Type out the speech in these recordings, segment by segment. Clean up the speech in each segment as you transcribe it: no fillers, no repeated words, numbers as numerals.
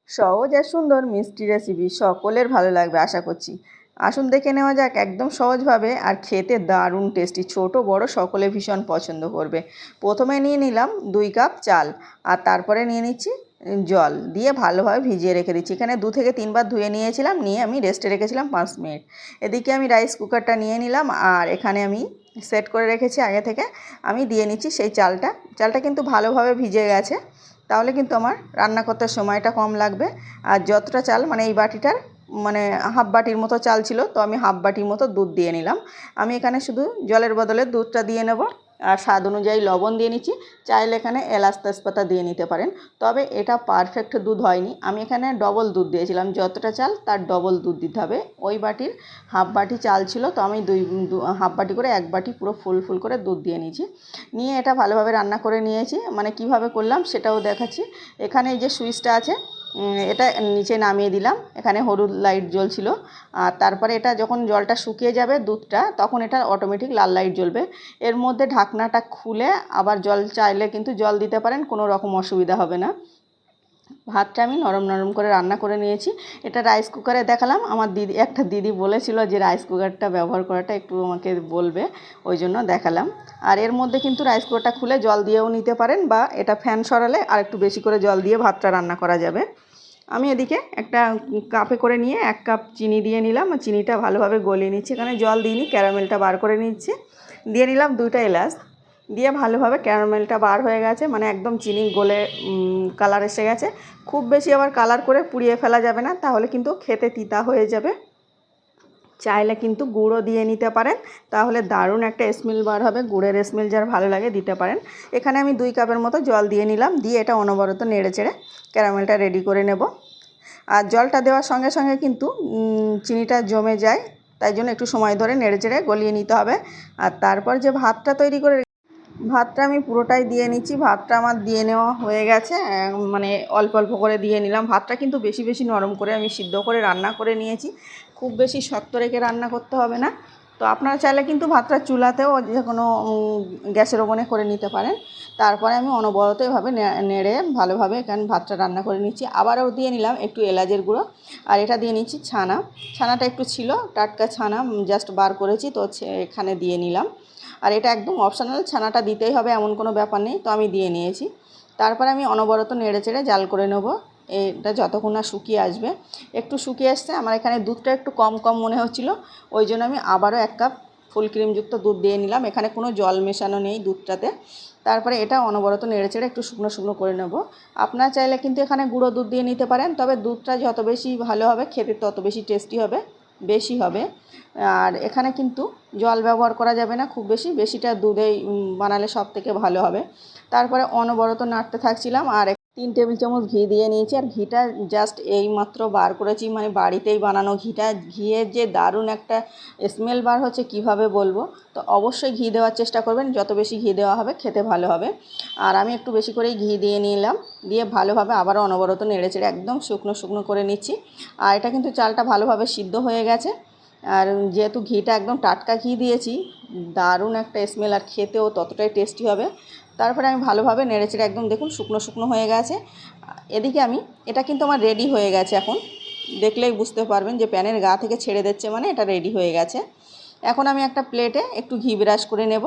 সহজ আর সুন্দর মিষ্টি রেসিপি সকলের ভালো লাগবে আশা করছি। আসুন দেখে নেওয়া যাক একদম সহজভাবে, আর খেতে দারুণ টেস্টি, ছোট বড় সকলে ভীষণ পছন্দ করবে। প্রথমে নিয়ে নিলাম 2 কাপ চাল, আর তারপরে নিয়ে নিচ্ছি জল দিয়ে ভালোভাবে ভিজিয়ে রেখে দিচ্ছি। এখানে 2 থেকে 3 বার ধুয়ে নিয়েছিলাম, নিয়ে আমি রেস্টে রেখেছিলাম 5 মিনিট। এদিকে আমি রাইস কুকারটা নিয়ে নিলাম, আর এখানে আমি সেট করে রেখেছি আগে থেকে। আমি দিয়ে নিচ্ছি সেই চালটা কিন্তু ভালোভাবে ভিজে গেছে, তাহলে কিন্তু আমার রান্না করতে সময়টা কম লাগবে। আর যতটা চাল, মানে এই বাটিটার মানে হাফ বাটির মতো চাল ছিল, তো আমি হাফ বাটির মতো দুধ দিয়ে নিলাম। আমি এখানে শুধু জলের বদলে দুধটা দিয়ে নেব, আর স্বাদ অনুযায়ী লবণ দিয়ে নিচ্ছি। চাইলে এখানে এলাচ তেজপাতা দিয়ে নিতে পারেন, তবে এটা পারফেক্ট দুধ হয়নি। আমি এখানে ডবল দুধ দিয়েছিলাম, যতটা চাল তার ডবল দুধ দিতে হবে। ওই বাটির হাফ বাটি চাল ছিল, তো আমি হাফ বাটি করে 1 বাটি পুরো ফুল করে দুধ দিয়ে নিয়েছি। নিয়ে এটা ভালোভাবে রান্না করে নিয়েছি। মানে কিভাবে করলাম সেটাও দেখাচ্ছি। এখানে এই যে সুইচটা আছে, এটা নিচে নামিয়ে দিলাম। এখানে হলুদ লাইট জ্বলছিল, আর তারপরে এটা যখন জলটা শুকিয়ে যাবে দুধটা, তখন এটা অটোমেটিক লাল লাইট জ্বলবে। এর মধ্যে ঢাকনাটা খুলে আবার জল চাইলে কিন্তু জল দিতে পারেন, কোনো রকম অসুবিধা হবে না। ভাতটা আমি নরম করে রান্না করে নিয়েছি। এটা রাইস কুকারে দেখালাম। আমার একটা দিদি বলেছিল যে রাইস কুকারটা ব্যবহার করাটা একটু আমাকে বলবে, ওই জন্য দেখালাম। আর এর মধ্যে কিন্তু রাইস কুকারটা খুলে জল দিয়েও নিতে পারেন, বা এটা ফ্যান সরালে আর একটু বেশি করে জল দিয়ে ভাতটা রান্না করা যাবে। আমি এদিকে একটা কাপে করে নিয়ে 1 কাপ চিনি দিয়ে নিলাম, আর চিনিটা ভালোভাবে গলিয়ে নিচ্ছি। এখানে জল দিইনি, ক্যারামেলটা বার করে নিচ্ছি। দিয়ে নিলাম 2টা এলাচ, দিয়ে ভালোভাবে ক্যারামেলটা বার হয়ে গেছে, মানে একদম চিনি গলে কালার এসে গেছে। খুব বেশি আবার কালার করে পুড়িয়ে ফেলা যাবে না, তাহলে কিন্তু খেতে তিতা হয়ে যাবে। চাইলে কিন্তু গুঁড়ো দিয়ে নিতে পারেন, তাহলে দারুণ একটা স্মেল বার হবে। গুড়ের স্মেল যার ভালো লাগে দিতে পারেন। এখানে আমি 2 কাপের মতো জল দিয়ে নিলাম, দিয়ে এটা অনবরত নেড়ে চেড়ে ক্যারামেলটা রেডি করে নেব। আর জলটা দেওয়ার সঙ্গে সঙ্গে কিন্তু চিনিটা জমে যায়, তাই জন্য একটু সময় ধরে নেড়ে চেড়ে গলিয়ে নিতে হবে। আর তারপর যে ভাতটা আমি পুরোটাই দিয়ে নিচ্ছি। ভাতটা আমার দিয়ে নেওয়া হয়ে গেছে, মানে অল্প অল্প করে দিয়ে নিলাম। ভাতটা কিন্তু বেশি নরম করে আমি সিদ্ধ করে রান্না করে নিয়েছি, খুব বেশি শক্ত রেখে রান্না করতে হবে না। তো আপনারা চাইলে কিন্তু ভাতটা চুলাতেও যে কোনো গ্যাসের ওভেনে করে নিতে পারেন। তারপরে আমি অনবরত এভাবে নেড়ে ভালোভাবে এখানে ভাতটা রান্না করে নিচ্ছি। আবারও দিয়ে নিলাম একটু এলাচের গুঁড়ো, আর এটা দিয়ে নিচ্ছি ছানাটা একটু ছিল, টাটকা ছানা জাস্ট বার করেছি, তো এখানে দিয়ে নিলাম। আর এটা একদম অপশনাল, ছানাটা দিতেই হবে এমন কোনো ব্যাপার নেই, তো আমি দিয়ে নিয়েছি। তারপরে আমি অনবরত নেড়ে চেড়ে জাল করে নেব, এটা যতক্ষণ না শুকিয়ে আসবে। একটু শুকিয়ে আসছে, আমার এখানে দুধটা একটু কম মনে হচ্ছিলো, ওই জন্য আমি আবারও 1 কাপ ফুল ক্রিমযুক্ত দুধ দিয়ে নিলাম। এখানে কোনো জল মেশানো নেই দুধটাতে। তারপরে এটা অনবরত নেড়ে চেড়ে একটু শুকনো করে নেব। আপনারা চাইলে কিন্তু এখানে গুঁড়ো দুধ দিয়ে নিতে পারেন, তবে দুধটা যত বেশি ভালো হবে খেতে তত বেশি টেস্টি হবে, বেশি হবে। আর এখানে কিন্তু জল ব্যবহার করা যাবে না খুব বেশিটা দুধেই বানালে সব থেকে ভালো হবে। তারপরে অনবরত নাড়তে থাকছিলাম, আর 3 টেবিল চামচ ঘি দিয়ে নিয়েছি। আর ঘিটা জাস্ট এইমাত্র বার করেছি, মানে বাড়িতেই বানানো ঘিয়ের যে দারুণ একটা স্মেল বার হচ্ছে, কিভাবে বলবো। তো অবশ্যই ঘি দেওয়ার চেষ্টা করবেন, যত বেশি ঘি দেওয়া হবে খেতে ভালো হবে। আর আমি একটু বেশি করেই ঘি দিয়ে নিলাম, দিয়ে ভালোভাবে আবারও অনবরত নেড়ে চেড়ে একদম শুকনো করে নিচ্ছি। আর এটা কিন্তু চালটা ভালোভাবে সিদ্ধ হয়ে গেছে, আর যেহেতু ঘিটা একদম টাটকা ঘি দিয়েছি, দারুণ একটা স্মেল, আর খেতেও ততটাই টেস্টি হবে। তারপরে আমি ভালোভাবে নেড়েচেড়ে একদম দেখুন শুকনো হয়ে গেছে। এদিকে এটা কিন্তু আমার রেডি হয়ে গেছে। এখন দেখলেই বুঝতে পারবেন যে প্যানের গা থেকে ছেড়ে দিচ্ছে, মানে এটা রেডি হয়ে গেছে। এখন আমি একটা প্লেটে একটু ঘি ব্রাশ করে নেব।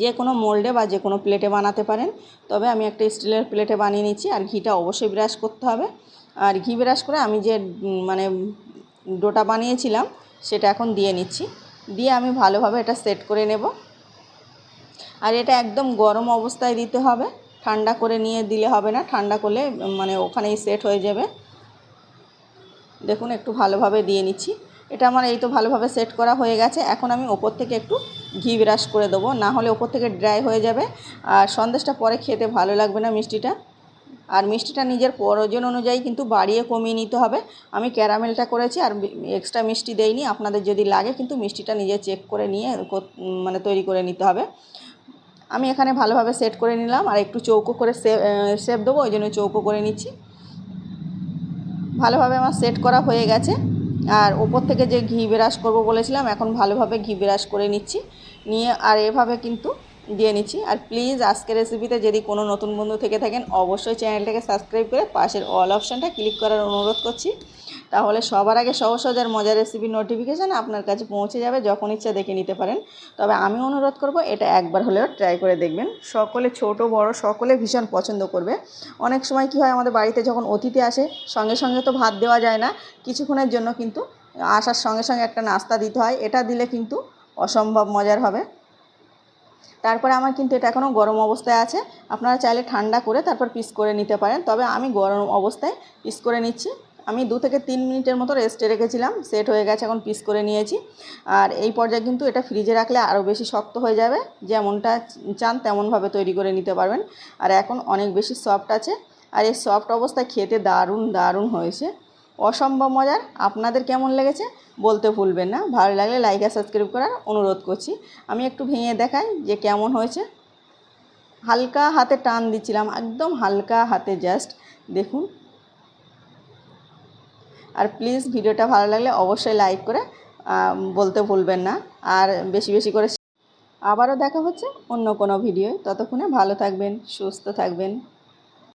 যে কোনো মোল্ডে বা যে কোনো প্লেটে বানাতে পারেন, তবে আমি একটা স্টিলের প্লেটে বানিয়ে নিচ্ছি। আর ঘিটা অবশ্যই ব্রাশ করতে হবে। আর ঘি ব্রাশ করে আমি যে মানে ডোটা বানিয়েছিলাম সেটা এখন দিয়ে নিচ্ছি, দিয়ে আমি ভালোভাবে এটা সেট করে নেব। আর এটা একদম গরম অবস্থায় দিতে হবে, ঠান্ডা করে নিয়ে দিলে হবে না, ঠান্ডা করলে মানে ওখানেই সেট হয়ে যাবে। দেখুন একটু ভালোভাবে দিয়ে নিচ্ছি। এটা আমার এই তো ভালোভাবে সেট করা হয়ে গেছে। এখন আমি ওপর থেকে একটু ঘি ব্রাশ করে দেবো, না হলে ওপর থেকে ড্রাই হয়ে যাবে, আর সন্দেশটা পরে খেতে ভালো লাগবে না মিষ্টিটা। আর মিষ্টিটা নিজের প্রয়োজন অনুযায়ী কিন্তু বাড়িয়ে কমিয়ে নিতে হবে। আমি ক্যারামেলটা করেছি, আর এক্সট্রা মিষ্টি দেইনি। আপনাদের যদি লাগে কিন্তু মিষ্টিটা নিজে চেক করে নিয়ে মানে তৈরি করে নিতে হবে। আমি এখানে ভালোভাবে সেট করে নিলাম, আর একটু চৌকো করে শেপ দেবো, ওই জন্য চৌকো করে নিচ্ছি। ভালোভাবে আমার সেট করা হয়ে গেছে। আর ওপর থেকে যে ঘি ব্রাশ করব বলেছিলাম, এখন ভালোভাবে ঘি ব্রাশ করে নিচ্ছি, নিয়ে আর এভাবে কিন্তু দিয়ে নিচ্ছি। আর প্লিজ আজকের রেসিপিতে যদি কোনো নতুন বন্ধু থেকে থাকেন অবশ্যই চ্যানেলটাকে সাবস্ক্রাইব করে পাশের অল অপশানটা ক্লিক করার অনুরোধ করছি। তাহলে সবার আগে সহজ সহজ আর মজার রেসিপির নোটিফিকেশান আপনার কাছে পৌঁছে যাবে, যখন ইচ্ছা দেখে নিতে পারেন। তবে আমি অনুরোধ করব এটা একবার হলেও ট্রাই করে দেখবেন। সকলে ছোট বড় সকলে ভীষণ পছন্দ করবে। অনেক সময় কি হয়, আমাদের বাড়িতে যখন অতিথি আসে সঙ্গে সঙ্গে তো ভাত দেওয়া যায় না, কিছুক্ষণের জন্য কিন্তু আসার সঙ্গে সঙ্গে একটা নাস্তা দিতে হয়। এটা দিলে কিন্তু অসম্ভব মজার হবে। তারপরে আমার কিন্তু এটা এখনও গরম অবস্থায় আছে, আপনারা চাইলে ঠান্ডা করে তারপর পিস করে নিতে পারেন, তবে আমি গরম অবস্থায় পিস করে নিচ্ছি। আমি 2 থেকে 3 মিনিটের মতো রেস্টে রেখেছিলাম, সেট হয়ে গেছে, এখন পিস করে নিয়েছি। আর এই পর্যায়ে কিন্তু এটা ফ্রিজে রাখলে আরও বেশি শক্ত হয়ে যাবে, যেমনটা চান তেমনভাবে তৈরি করে নিতে পারবেন। আর এখন অনেক বেশি সফট আছে, আর এই সফট অবস্থায় খেতে দারুণ দারুণ হয়েছে, অসম্ভব মজার। আপনাদের কেমন লেগেছে বলতে ভুলবেন না। ভালো লাগলে লাইক আর সাবস্ক্রাইব করার অনুরোধ করছি। আমি একটু ভেঙে দেখাই যে কেমন হয়েছে। হালকা হাতে টান দিচ্ছিলাম, একদম হালকা হাতে, জাস্ট দেখুন। আর প্লিজ ভিডিওটা ভালো লাগলে অবশ্যই লাইক করে বলতে ভুলবেন না, আর বেশি বেশি করে। আবারও দেখা হচ্ছে অন্য কোনো ভিডিওয়, ততক্ষণে ভালো থাকবেন, সুস্থ থাকবেন।